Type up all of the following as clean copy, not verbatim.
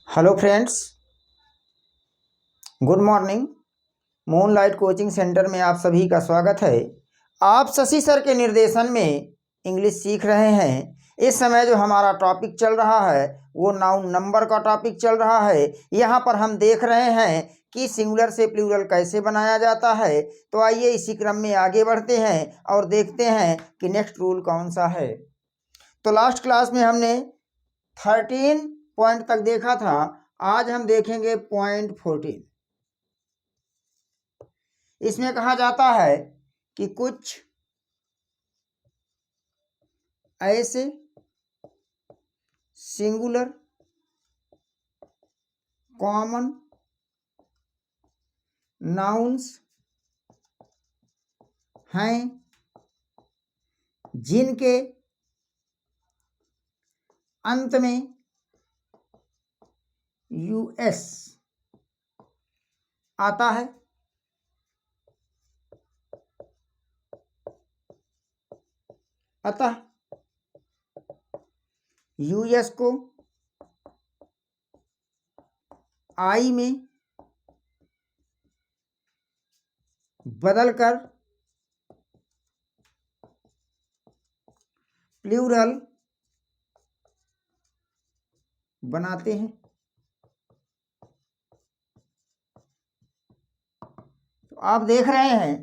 Hello friends, good morning. Moonlight coaching centre में आप सभी का स्वागत है। आप शशि सर के निर्देशन में इंग्लिश सीख रहे हैं। इस समय जो हमारा टॉपिक चल रहा है वो नाउन नंबर का टॉपिक चल रहा है। यहाँ पर हम देख रहे हैं कि सिंगुलर से प्लूरल कैसे बनाया जाता है। तो आइए इसी क्रम में आगे बढ़ते हैं और देखते हैं कि नेक्स्ट रूल कौन सा है। तो लास्ट क्लास में हमने 13 पॉइंट तक देखा था। आज हम देखेंगे पॉइंट 14। इसमें कहा जाता है कि कुछ ऐसे सिंगुलर कॉमन नाउन्स हैं जिनके अंत में यूएस आता है। अतः यूएस को आई में बदलकर प्लूरल बनाते हैं। तो आप देख रहे हैं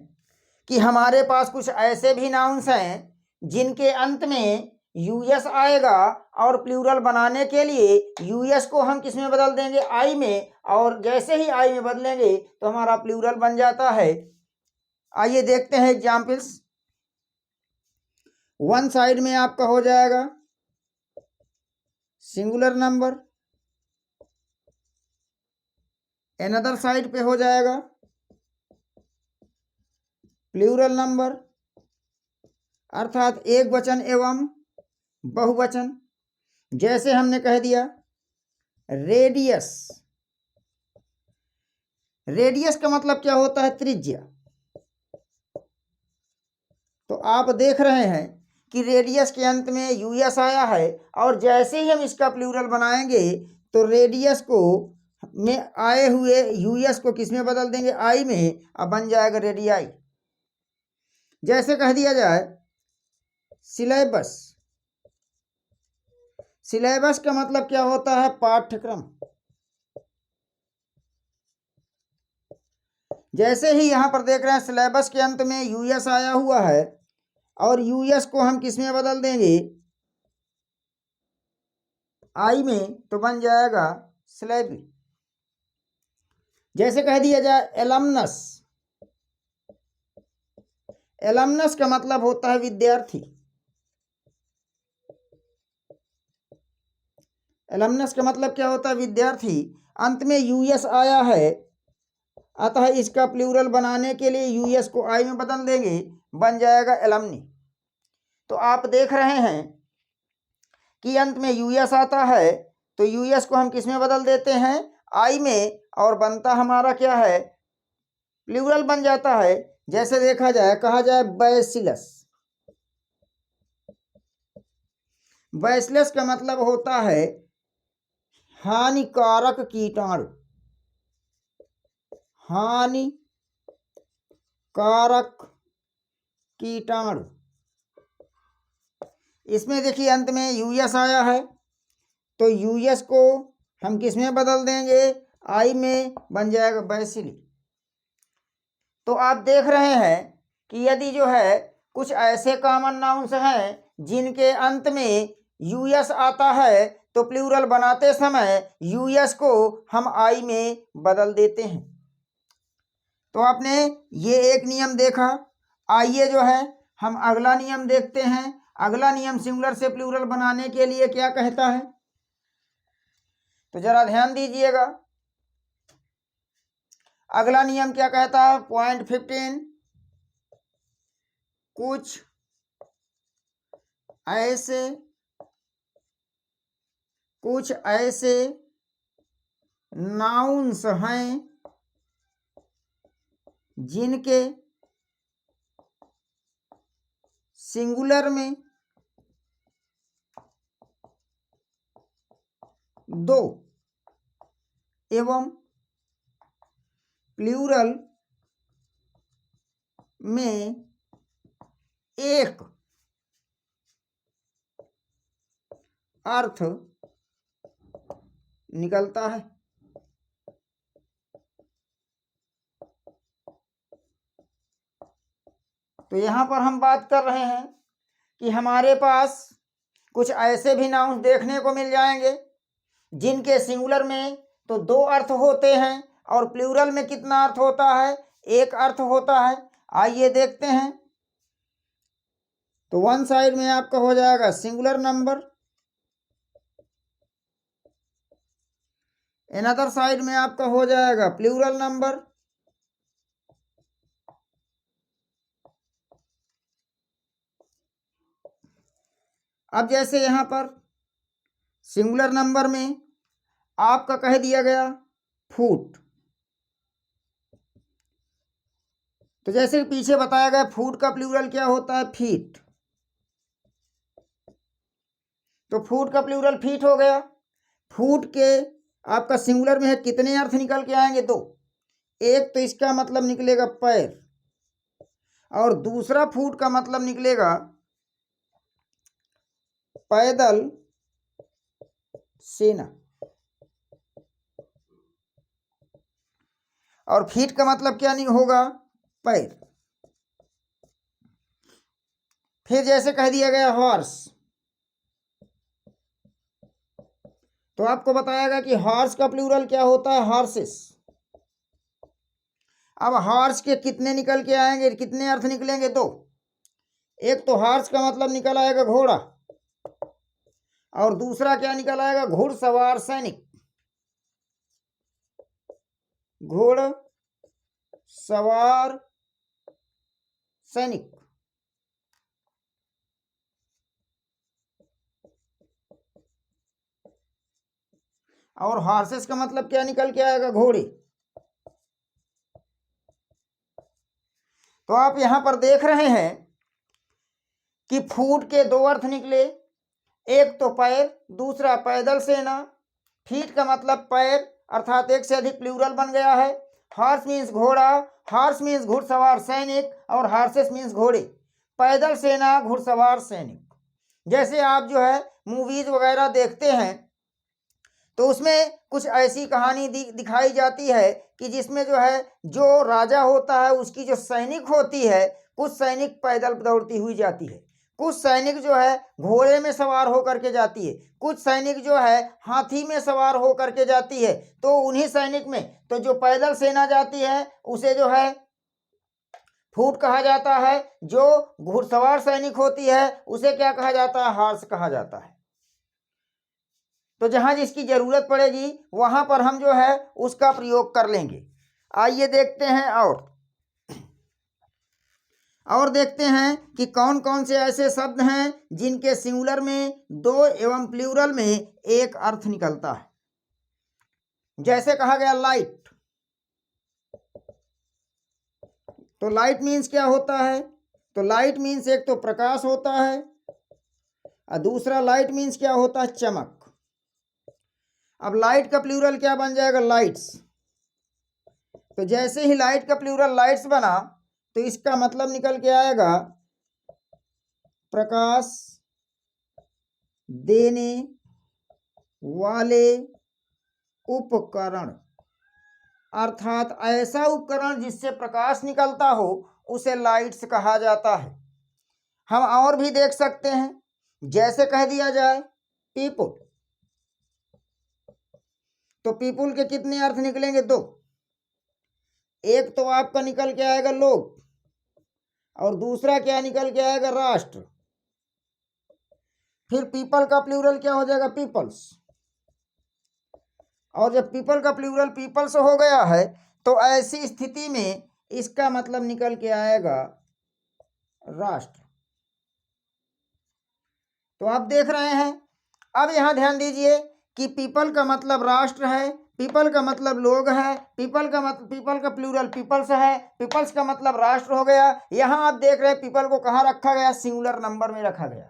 कि हमारे पास कुछ ऐसे भी नाउन्स हैं जिनके अंत में यूएस आएगा और प्लूरल बनाने के लिए यूएस को हम किस में बदल देंगे? आई में। और जैसे ही आई में बदलेंगे तो हमारा प्लूरल बन जाता है। आइए देखते हैं एग्जाम्पल्स। वन साइड में आपका हो जाएगा सिंगुलर नंबर, अनदर साइड पे हो जाएगा प्लूरल नंबर, अर्थात एक वचन एवं बहुवचन। जैसे हमने कह दिया रेडियस। रेडियस का मतलब क्या होता है? त्रिज्या। तो आप देख रहे हैं कि रेडियस के अंत में यूएस आया है और जैसे ही हम इसका प्लूरल बनाएंगे तो रेडियस को में आए हुए यूएस को किस में बदल देंगे? आई में। अब बन जाएगा रेडियाई। जैसे कह दिया जाए सिलेबस। सिलेबस का मतलब क्या होता है? पाठ्यक्रम। जैसे ही यहां पर देख रहे हैं सिलेबस के अंत में यूएस आया हुआ है और यूएस को हम किस में बदल देंगे? आई में। तो बन जाएगा सिलेबी। जैसे कह दिया जाए एलमनस। एलमनस का मतलब होता है विद्यार्थी। एलमनस का मतलब क्या होता है? विद्यार्थी। अंत में यूएस आया है, अतः इसका प्लूरल बनाने के लिए यूएस को आई में बदल देंगे, बन जाएगा एलमनी। तो आप देख रहे हैं कि अंत में यूएस आता है तो यूएस को हम किस में बदल देते हैं? आई में। और बनता हमारा क्या है? प्लूरल बन जाता है। जैसे देखा जाए, कहा जाए बैसिलस। बैसिलस का मतलब होता है हानिकारक कीटाणु। हानिकारक कीटाणु। इसमें देखिए अंत में यूएस आया है तो यूएस को हम किस में बदल देंगे? आई में। बन जाएगा बैसिली। तो आप देख रहे हैं कि यदि जो है कुछ ऐसे कॉमन नाउन्स हैं जिनके अंत में यूएस आता है तो प्लूरल बनाते समय यूएस को हम आई में बदल देते हैं। तो आपने ये एक नियम देखा। आइए जो है हम अगला नियम देखते हैं। अगला नियम सिंगुलर से प्लूरल बनाने के लिए क्या कहता है? तो जरा ध्यान दीजिएगा। अगला नियम क्या कहता है? पॉइंट 15। कुछ ऐसे नाउन्स हैं जिनके सिंगुलर में दो एवं प्लूरल में एक अर्थ निकलता है। तो यहाँ पर हम बात कर रहे हैं कि हमारे पास कुछ ऐसे भी नाउन देखने को मिल जाएंगे जिनके सिंगुलर में तो दो अर्थ होते हैं और प्लूरल में कितना अर्थ होता है, एक अर्थ होता है। आइए देखते हैं। तो वन साइड में आपका हो जाएगा सिंगुलर नंबर, अनदर साइड में आपका हो जाएगा प्लूरल नंबर। अब जैसे यहाँ पर सिंगुलर नंबर में आपका कह दिया गया फुट, तो जैसे पीछे बताया गया फुट का प्लूरल क्या होता है, फीट। तो फुट का प्लूरल फीट हो गया। फुट के आपका सिंगुलर में है कितने अर्थ निकल के आएंगे, दो। एक तो इसका मतलब निकलेगा पैर और दूसरा फुट का मतलब निकलेगा पैदल सेना। और फीट का मतलब क्या नहीं होगा, पैर। फिर जैसे कह दिया गया हॉर्स, तो आपको बताया गया कि हॉर्स का प्लूरल क्या होता है, हॉर्सेस। अब हॉर्स के कितने निकल के आएंगे, कितने अर्थ निकलेंगे, दो। एक तो हॉर्स का मतलब निकल आएगा घोड़ा और दूसरा क्या निकल आएगा, घुड़सवार सैनिक। घुड़सवार सैनिक। और हॉर्सेस का मतलब क्या निकल के आएगा, घोड़े। तो आप यहां पर देख रहे हैं कि फुट के दो अर्थ निकले, एक तो पैर, दूसरा पैदल सेना। फीट का मतलब पैर अर्थात एक से अधिक प्लूरल बन गया है। हॉर्स मीन्स घोड़ा, हॉर्स मीन्स घुड़सवार सैनिक और हॉर्सेस मीन्स घोड़े। पैदल सेना, घुड़सवार सैनिक। जैसे आप जो है मूवीज वगैरह देखते हैं तो उसमें कुछ ऐसी कहानी दिखाई जाती है कि जिसमें जो है जो राजा होता है उसकी जो सैनिक होती है, कुछ सैनिक पैदल दौड़ती हुई जाती है, कुछ सैनिक जो है घोड़े में सवार होकर के जाती है, कुछ सैनिक जो है हाथी में सवार होकर के जाती है। तो उन्हीं सैनिक में तो जो पैदल सेना जाती है उसे जो है फुट कहा जाता है, जो घुड़सवार सैनिक होती है उसे क्या कहा जाता है, हॉर्स कहा जाता है। तो जहां जिसकी जरूरत पड़ेगी वहां पर हम जो है उसका प्रयोग कर लेंगे। आइए देखते हैं और देखते हैं कि कौन कौन से ऐसे शब्द हैं जिनके सिंगुलर में दो एवं प्लूरल में एक अर्थ निकलता है। जैसे कहा गया लाइट, तो लाइट मीन्स क्या होता है, तो लाइट मीन्स एक तो प्रकाश होता है और दूसरा लाइट मीन्स क्या होता है, चमक। अब लाइट का प्लूरल क्या बन जाएगा, लाइट्स। तो जैसे ही लाइट का प्लूरल लाइट्स बना तो इसका मतलब निकल के आएगा प्रकाश देने वाले उपकरण, अर्थात ऐसा उपकरण जिससे प्रकाश निकलता हो उसे लाइट्स कहा जाता है। हम और भी देख सकते हैं, जैसे कह दिया जाए पीपुल, तो पीपुल के कितने अर्थ निकलेंगे, दो। एक तो आपका निकल के आएगा लोग और दूसरा क्या निकल के आएगा, राष्ट्र। फिर पीपल का प्लूरल क्या हो जाएगा, पीपल्स। और जब पीपल का प्लूरल पीपल्स हो गया है तो ऐसी स्थिति में इसका मतलब निकल के आएगा राष्ट्र। तो आप देख रहे हैं। अब यहां ध्यान दीजिए कि पीपल का मतलब राष्ट्र है, पीपल का मतलब लोग है, पीपल का प्लूरल पीपल्स है, पीपल्स का मतलब राष्ट्र हो गया। यहां आप देख रहे हैं पीपल को कहां रखा गया, सिंगुलर नंबर में रखा गया।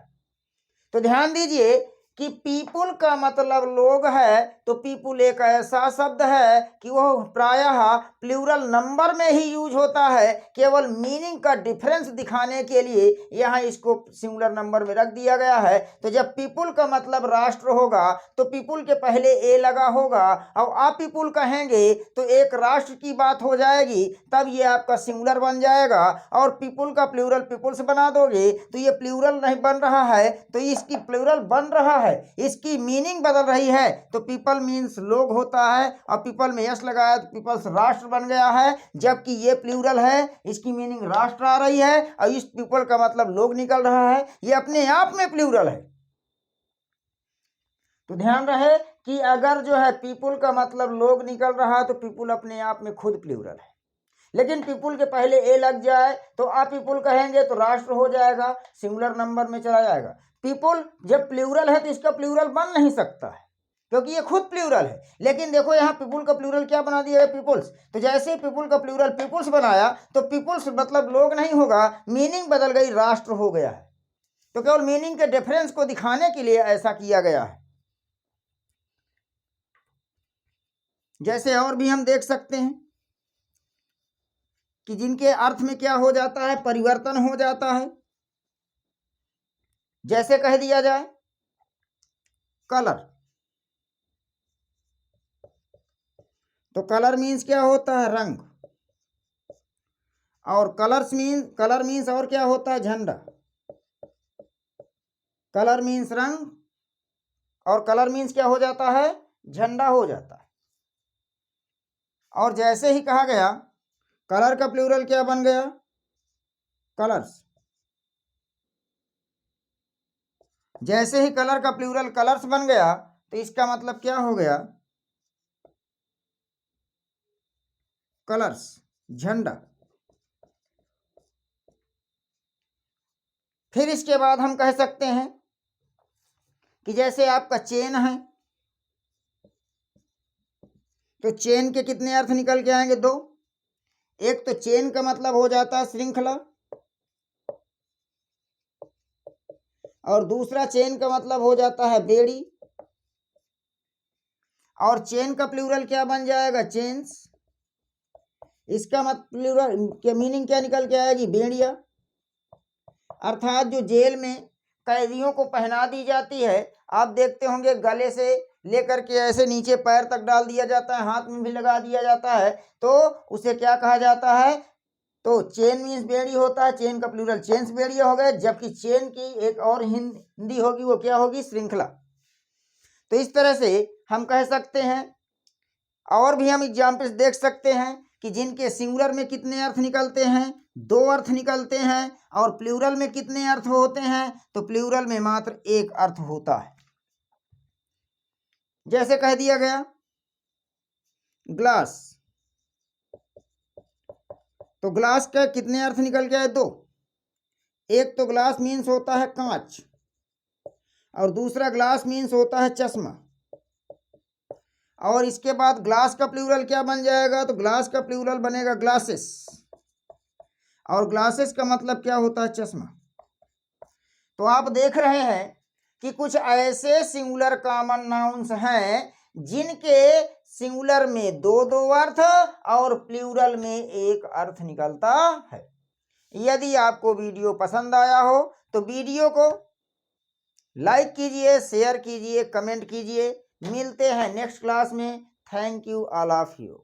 तो ध्यान दीजिए कि पीपुल का मतलब लोग है, तो पीपुल एक ऐसा शब्द है कि वह प्रायः प्लूरल नंबर में ही यूज होता है, केवल मीनिंग का डिफरेंस दिखाने के लिए यहाँ इसको सिंगुलर नंबर में रख दिया गया है। तो जब पीपुल का मतलब राष्ट्र होगा तो पीपुल के पहले ए लगा होगा, और आप पीपुल कहेंगे तो एक राष्ट्र की बात हो जाएगी, तब ये आपका सिंगुलर बन जाएगा। और पीपुल का प्लूरल पीपुल्स बना दोगे तो ये प्लूरल नहीं बन रहा है, तो इसकी प्लूरल बन रहा है, इसकी मीनिंग बदल रही है। तो पीपल मीन्स लोग होता है, और पीपल में यस लगाया तो पीपल्स राष्ट्र बन गया है, जबकि ये प्लूरल है, इसकी मीनिंग राष्ट्र आ रही है, और इस पीपल का मतलब लोग निकल रहा है, ये अपने आप में प्लूरल है। तो ध्यान रहे कि अगर जो है पीपुल का मतलब लोग निकल रहा है तो पीपुल अपने आप में खुद प्लूरल है, लेकिन पीपुल के पहले ए लग जाए तो आप पीपुल कहेंगे तो राष्ट्र हो जाएगा, सिंगुलर नंबर में चला जाएगा। पीपुल जब प्लूरल है तो इसका प्लूरल बन नहीं सकता है, क्योंकि ये खुद प्लूरल है। लेकिन देखो यहाँ पीपुल का प्लूरल क्या बना दिया है, पीपुल्स। तो जैसे ही पीपुल का प्लूरल पीपुल्स बनाया तो पीपुल्स मतलब लोग नहीं होगा, मीनिंग बदल गई, राष्ट्र हो गया है। तो केवल मीनिंग के डिफरेंस को दिखाने के लिए ऐसा किया गया है। जैसे और भी हम देख सकते हैं कि जिनके अर्थ में क्या हो जाता है, परिवर्तन हो जाता है। जैसे कह दिया जाए कलर, तो कलर मीन्स क्या होता है, रंग। और कलर मीन्स और क्या होता है, झंडा। कलर मीन्स रंग, और कलर मीन्स क्या हो जाता है, झंडा हो जाता है। और जैसे ही कहा गया कलर का प्लूरल क्या बन गया, कलर्स। जैसे ही कलर का प्लूरल कलर्स बन गया तो इसका मतलब क्या हो गया, कलर्स, झंडा। फिर इसके बाद हम कह सकते हैं कि जैसे आपका चेन है, तो चेन के कितने अर्थ निकल के आएंगे, दो। एक तो चेन का मतलब हो जाता है श्रृंखला, और दूसरा चेन का मतलब हो जाता है बेड़ी। और चेन का प्लूरल क्या बन जाएगा, चेन्स। इसका मतलब प्लूरल के मीनिंग क्या निकल के आएगी, बेड़िया। अर्थात जो जेल में कैदियों को पहना दी जाती है, आप देखते होंगे गले से लेकर के ऐसे नीचे पैर तक डाल दिया जाता है, हाथ में भी लगा दिया जाता है, तो उसे क्या कहा जाता है, तो चेन मीन्स बेड़ी होता है। चेन का प्लूरल चेन्स बेड़िया हो गए, जबकि चेन की एक और हिंदी होगी, वो क्या होगी, श्रृंखला। तो इस तरह से हम कह सकते हैं। और भी हम एग्जाम्पल्स देख सकते हैं कि जिनके सिंगुलर में कितने अर्थ निकलते हैं, दो अर्थ निकलते हैं, और प्लूरल में कितने अर्थ होते हैं, तो प्लूरल में मात्र एक अर्थ होता है। जैसे कह दिया गया ग्लास, तो ग्लास का कितने अर्थ निकल गया है, दो। एक तो ग्लास मीन्स होता है कांच, और दूसरा ग्लास मीन्स होता है चश्मा। और इसके बाद ग्लास का प्लूरल क्या बन जाएगा, तो ग्लास का प्लूरल बनेगा ग्लासेस, और ग्लासेस का मतलब क्या होता है, चश्मा। तो आप देख रहे हैं कि कुछ ऐसे सिंगुलर कॉमन नाउन्स हैं जिनके सिंगुलर में दो दो अर्थ और प्लूरल में एक अर्थ निकलता है। यदि आपको वीडियो पसंद आया हो तो वीडियो को लाइक कीजिए, शेयर कीजिए, कमेंट कीजिए। मिलते हैं नेक्स्ट क्लास में। Thank you all of you.